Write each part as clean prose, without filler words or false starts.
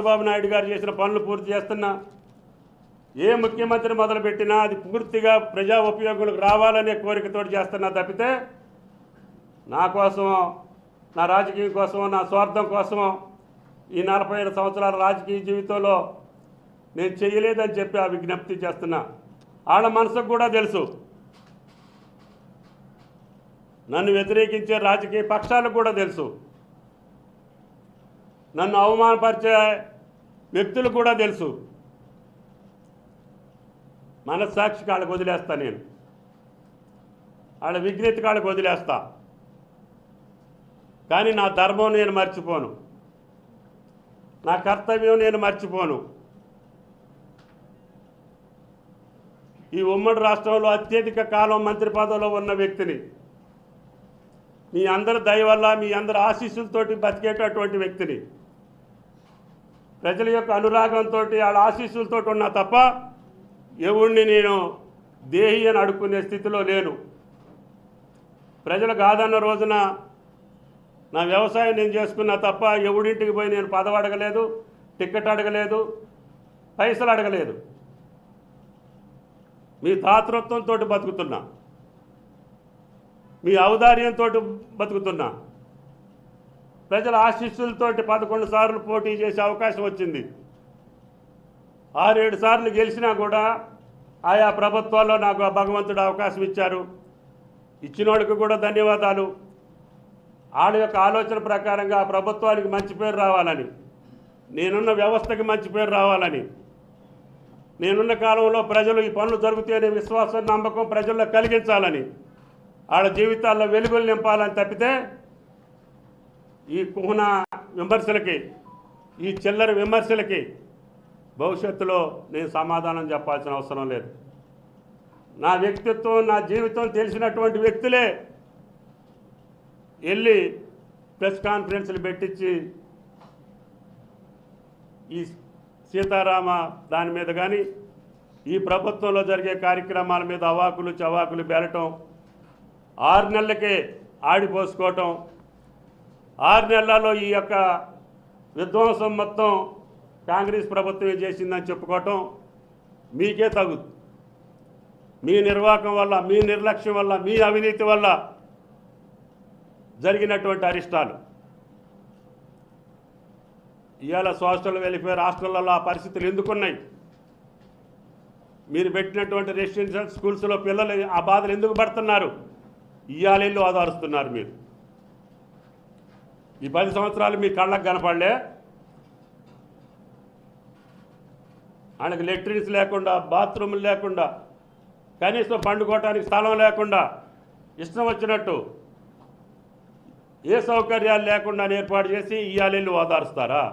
చంద్రబాబు నాయుడు గారు చేసిన పనులు పూర్తి చేస్తున్నా. ఏ ముఖ్యమంత్రి మొదలుపెట్టినా అది పూర్తిగా ప్రజా ఉపయోగులకు రావాలనే కోరికతో చేస్తున్నా తప్పితే నా కోసమో, నా రాజకీయం కోసమో, నా స్వార్థం కోసమో ఈ 45 సంవత్సరాల రాజకీయ జీవితంలో నేను చేయలేదని చెప్పి ఆ విజ్ఞప్తి చేస్తున్నా. వాళ్ళ మనసుకు కూడా తెలుసు, నన్ను వ్యతిరేకించే రాజకీయ పక్షాలకు కూడా తెలుసు, నన్ను అవమానపరిచే వ్యక్తులు కూడా తెలుసు. మనస్సాక్షి కాళ్ళకు వదిలేస్తా, నేను వాళ్ళ విజ్ఞత కాళ్ళకు వదిలేస్తా. కానీ నా ధర్మం నేను మర్చిపోను, నా కర్తవ్యం నేను మర్చిపోను. ఈ ఉమ్మడి రాష్ట్రంలో అత్యధిక కాలం మంత్రి పదవిలో ఉన్న వ్యక్తిని, మీ అందరి దయ వల్ల, మీ అందరి ఆశీస్సులతోటి బతికేటటువంటి వ్యక్తిని, ప్రజల యొక్క అనురాగంతో, వాళ్ళ ఆశీస్సులతో ఉన్నా తప్ప ఎవరిని నేను దేహి అని అడుక్కునే స్థితిలో లేను. ప్రజలు కాదన్న రోజున నా వ్యవసాయం నేను చేసుకున్నా తప్ప ఎవడింటికి పోయి నేను పదవి అడగలేదు, టికెట్ అడగలేదు, పైసలు అడగలేదు. మీ దాతృత్వంతో బతుకుతున్నా, మీ ఔదార్యంతో బతుకుతున్నా. ప్రజల ఆశీస్సులతోటి 11 సార్లు పోటీ చేసే అవకాశం వచ్చింది. 6-7 సార్లు గెలిచినా కూడా ఆయా ప్రభుత్వాల్లో నాకు భగవంతుడు అవకాశం ఇచ్చారు. ఇచ్చినోడికి కూడా ధన్యవాదాలు. వాళ్ళ యొక్క ఆలోచన ప్రకారంగా ఆ ప్రభుత్వానికి మంచి పేరు రావాలని, నేనున్న వ్యవస్థకి మంచి పేరు రావాలని, నేనున్న కాలంలో ప్రజలు ఈ పనులు జరుగుతాయనే విశ్వాసం, నమ్మకం ప్రజల్లో కలిగించాలని, వాళ్ళ జీవితాల్లో వెలుగులు నింపాలని తప్పితే ఈ కుహన విమర్శలకి, ఈ చిల్లర విమర్శలకి భవిష్యత్తులో నేను సమాధానం చెప్పాల్సిన అవసరం లేదు. నా వ్యక్తిత్వం, నా జీవితం తెలిసినటువంటి వ్యక్తులే వెళ్ళి ప్రెస్ కాన్ఫరెన్స్లు పెట్టించి ఈ సీతారామ దాని మీద కానీ, ఈ ప్రభుత్వంలో జరిగే కార్యక్రమాల మీద అవాకులు చవాకులు బెరటం, 6 నెలలకే ఆడిపోసుకోవటం, 6 నెలల్లో ఈ యొక్క విధ్వంసం మొత్తం కాంగ్రెస్ ప్రభుత్వమే చేసిందని చెప్పుకోవటం మీకే తగుదు. మీ నిర్వాహకం వల్ల, మీ నిర్లక్ష్యం వల్ల, మీ అవినీతి వల్ల జరిగినటువంటి అరిష్టాలు. ఇవాళ సోషల్ వెల్ఫేర్ హాస్టళ్లలో ఆ పరిస్థితులు ఎందుకున్నాయి? మీరు పెట్టినటువంటి రెసిడెన్షియల్ స్కూల్స్లో పిల్లలు ఆ బాధలు ఎందుకు పడుతున్నారు? ఇవాళ ఇల్లు ఆధారుస్తున్నారు మీరు. ఈ 10 సంవత్సరాలు మీ కళ్ళకు కనపడలే. ఆయనకు లెట్రిన్స్ లేకుండా, బాత్రూములు లేకుండా, కనీసం పండుకోవటానికి స్థలం లేకుండా, ఇష్టం వచ్చినట్టు ఏ సౌకర్యాలు లేకుండా ఏర్పాటు చేసి ఇవాళ ఇల్లు ఓదారుస్తారా?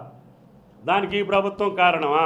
దానికి ఈ ప్రభుత్వం కారణమా?